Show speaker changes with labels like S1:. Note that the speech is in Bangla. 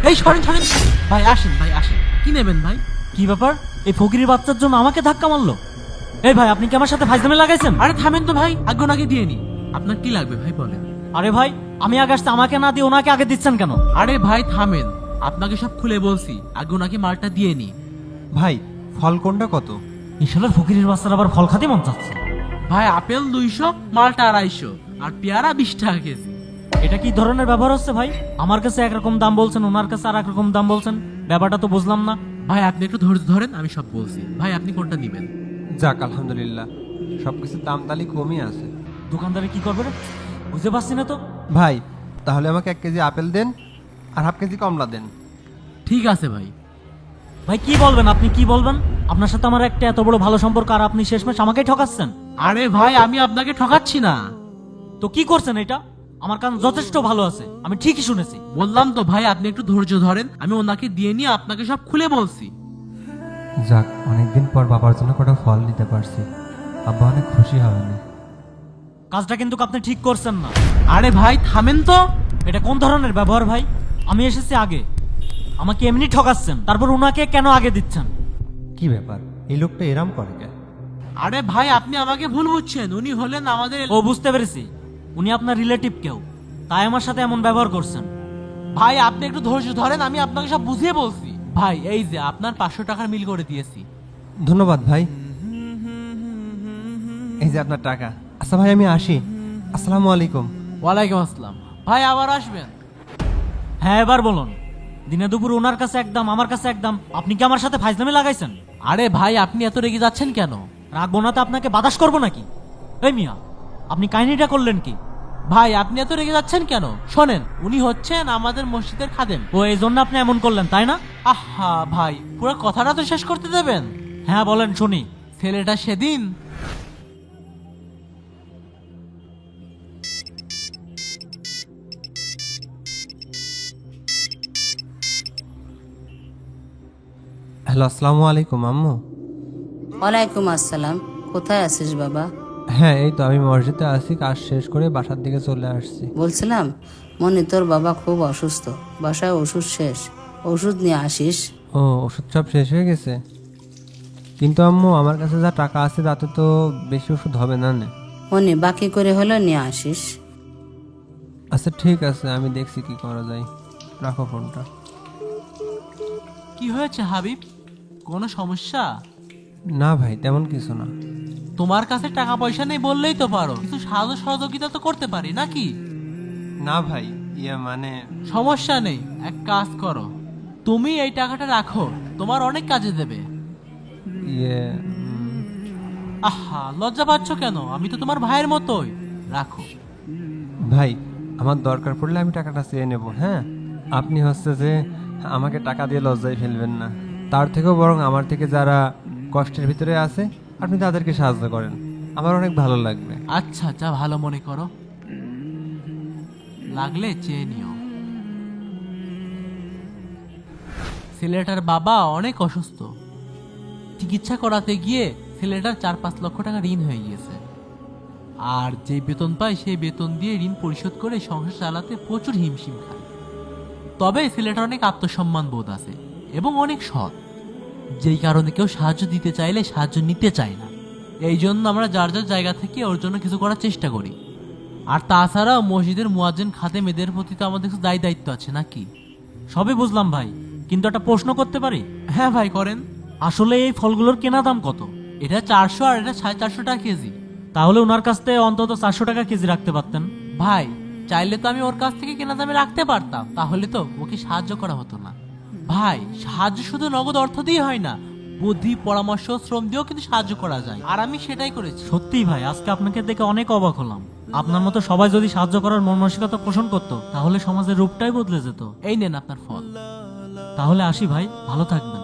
S1: এই সরেন সরেন ভাই, আসেন ভাই আসেন। কি নেবেন ভাই?
S2: কি ব্যাপার? এই ফকিরের বাচ্চার জন্য আমাকে ধাক্কা মারলো। এই ভাই, আপনি কি আমার সাথে ফাইজলামি লাগাইছেন?
S1: আরে থামেন তো ভাই, আগে ওনাকে দিয়ে নি। আপনার কি লাগবে ভাই বলেন?
S2: আরে ভাই, আমি আগে আসতে আমাকে না দিয়ে ওনাকে আগে দিচ্ছেন কেন?
S1: আরে ভাই থামেন, আপনাকে সব খুলে বলছি, আগে ওনাকে মালটা দিয়ে নি।
S3: ভাই ফল কোনটা কত?
S2: ইশালার ফকিরের বাচ্চার আবার ফল খাতে মন চাচ্ছে।
S1: ভাই আপেল 200, মালটা 250, আর পেয়ারা 20 টাকা কেজি।
S2: এটা কি ধরনের ব্যবহার হচ্ছে ভাই? আমার কাছে একরকম দাম বলছেন, ওনার কাছে আর একরকম দাম বলছেন, ব্যাপারটা তো বুঝলাম না।
S1: ভাই আপনি একটু ধৈর্য ধরেন, আমি সব বলছি। ভাই আপনি কোনটা নিবেন?
S3: যাক আলহামদুলিল্লাহ, সবকিছুর দাম তালি কমই আছে।
S2: দোকানদারে কি করবে রে? বুঝতে পারছি না তো।
S3: ভাই তাহলে আমাকে 1 কেজি আপেল দেন আর হাফ কেজি কমলা দেন।
S1: ঠিক আছে ভাই।
S2: ভাই কি বলবেন? আপনি কি বলবেন? আপনার সাথে আমার একটা এত বড় ভালো সম্পর্ক, আর আপনি শেষমেশ আমাকেই ঠকাচ্ছেন।
S1: আরে ভাই আমি আপনাকে ঠকাচ্ছি না।
S2: তো কি করছেন এটা? আমার কান যথেষ্ট ভালো আছে, আমি ঠিকই শুনেছি।
S1: বললাম তো ভাই, আপনি একটু ধৈর্য ধরেন, আমি ওনাকে দিয়ে নিয়ে আপনাকে সব খুলে বলছি।
S3: যাক অনেকদিন পর বাবার জন্য কটা ফল নিতে পারছি, আব্বা অনেক খুশি হবে না।
S2: কাজটা কিন্তু আপনি ঠিক করছেন না।
S1: আরে ভাই থামেন তো।
S2: এটা কোন ধরনের ব্যবহার ভাই? আমি এসেছি আগে, আমাকে এমনি ঠকাচ্ছেন, তারপর উনাকে কেন আগে দিচ্ছেন?
S3: কি ব্যাপার, এই লোকটা এরাম করে কেন?
S1: আরে ভাই আপনি আমাকে ভুল বুঝছেন, উনি হলেন আমাদের
S2: ও বুঝতে পেরেছি, উনি আপনার রিলেটিভ কেউ, তাই আমার সাথে এমন ব্যবহার করছেন।
S1: ভাই আপনি একটু ধৈর্য ধরেন, আমি আপনাকে সব বুঝিয়ে বলছি। ভাই এই যে আপনার 500 টাকার মিল করে দিয়েছি।
S3: ধন্যবাদ ভাই, এই যে আপনার টাকা। আচ্ছা ভাই আমি আসি, আসসালামু আলাইকুম।
S1: ওয়ালাইকুম আসসালাম। ভাই আবার আসবেন।
S2: হ্যাঁ এবার বলুন, দিনে দুপুর ওনার কাছে একদম, আমার কাছে একদম, আপনি কি আমার সাথে ফাইজলামি লাগাইছেন?
S1: আরে ভাই আপনি এত রেগে যাচ্ছেন কেন?
S2: রাখবো না তো আপনাকে বাতাস করবো নাকি? এই মিয়া, আপনি কাহিনীটা করলেন কি?
S1: ভাই আপনি এত রেগে যাচ্ছেন কেন? শোনেন, উনি হচ্ছেন আমাদের মসজিদের খাদেম।
S2: ও এই জন্য আপনি এমন করলেন, তাই না?
S1: আহা ভাই, পুরো কথাটা তো শেষ করতে দেবেন।
S2: হ্যাঁ বলেন শুনি।
S1: ছেলেটা সেদিন
S3: হ্যালো আসসালামু আলাইকুম আম্মু।
S4: ওয়ালাইকুম আসসালাম। কোথায় আছিস বাবা?
S3: হ্যাঁ এই তো আমি মসজিদে আছি, কাজ শেষ করে বাসার দিকে চলে আসছি।
S4: বলছিলাম মনি তোর বাবা খুব অসুস্থ, বাসায় ওষুধ শেষ, ওষুধ নিয়ে আসিস।
S3: ও ওষুধ সব শেষ হয়ে গেছে? কিন্তু আম্মু আমার কাছে যা টাকা আছে তাতে তো বেশি ওষুধ হবে না।
S4: মনি বাকি করে হলে নিয়ে আসিস।
S3: আচ্ছা ঠিক আছে, আমি দেখছি কি করা যায়। রাখো ফোনটা।
S1: কি হয়েছে হাবিব? কোনো সমস্যা?
S3: না ভাই তেমন কিছু না।
S1: তোমার কাছে টাকা পয়সা নেই বললেই তো পারো, কিছু সাহায্য সহযোগিতা তো করতে পারি নাকি?
S3: না ভাই মানে
S1: সমস্যা নেই, এক কাজ করো, তুমি এই টাকাটা রাখো, তোমার অনেক কাজে দেবে।
S3: ইয়ে
S1: আহা লজ্জা পাচ্ছ কেন? আমি তো তোমার ভাইয়ের মতোই, রাখো।
S3: ভাই আমার দরকার পড়লে আমি টাকাটা চেয়ে নেব। হ্যাঁ আপনি হচ্ছে যে আমাকে টাকা দিয়ে লজ্জায় ফেলবেন না, তার থেকেও বরং আমার থেকে যারা কষ্টের ভিতরে আছে আপনি তাদেরকে সাহায্য করেন, আমার অনেক ভালো লাগবে।
S1: আচ্ছা যা ভালো মনে করো, লাগলে চেয়ে নিও। ছেলেটার বাবা অনেক অসুস্থ, চিকিৎসা করাতে গিয়ে ছেলেটার 4-5 লক্ষ টাকা ঋণ হয়ে গিয়েছে। আর যে বেতন পায় সেই বেতন দিয়ে ঋণ পরিশোধ করে সংসার চালাতে প্রচুর হিমশিম খায়। তবে ছেলেটার অনেক আত্মসম্মান বোধ আছে এবং অনেক সৎ, যেই কারণে কেউ সাহায্য দিতে চাইলে সাহায্য নিতে চায় না। এই জন্য আমরা যার যার জায়গা থেকে ওর জন্য কিছু করার চেষ্টা করি। আর তাছাড়াও মসজিদের মুয়াজ্জিন খাদেমেদের প্রতি তো আমাদের কিছু দায় দায়িত্ব আছে নাকি?
S2: সবই বুঝলাম ভাই, কিন্তু একটা প্রশ্ন করতে পারি?
S1: হ্যাঁ ভাই করেন।
S2: আসলে এই ফলগুলোর কেনা দাম কত?
S1: এটা 400 আর এটা 450 টাকা কেজি।
S2: তাহলে ওনার কাছ থেকে অন্তত 400 টাকা কেজি রাখতে পারতেন।
S1: ভাই চাইলে তো আমি ওর কাছ থেকে কেনা দামে রাখতে পারতাম, তাহলে তো ওকে সাহায্য করা হতো না। ভাই সাহায্য শুধু নগদ অর্থ দিয়ে হয় না, বুদ্ধি পরামর্শ শ্রম দিয়েও কিন্তু সাহায্য করা যায়, আর আমি সেটাই করেছি।
S2: সত্যিই ভাই, আজকে আপনাকে দেখে অনেক অবাক হলাম। আপনার মতো সবাই যদি সাহায্য করার মন মানসিকতা পোষণ করতো তাহলে সমাজের রূপটাই বদলে যেত।
S1: এই নেন আপনার ফল।
S2: তাহলে আসি ভাই, ভালো থাকবেন।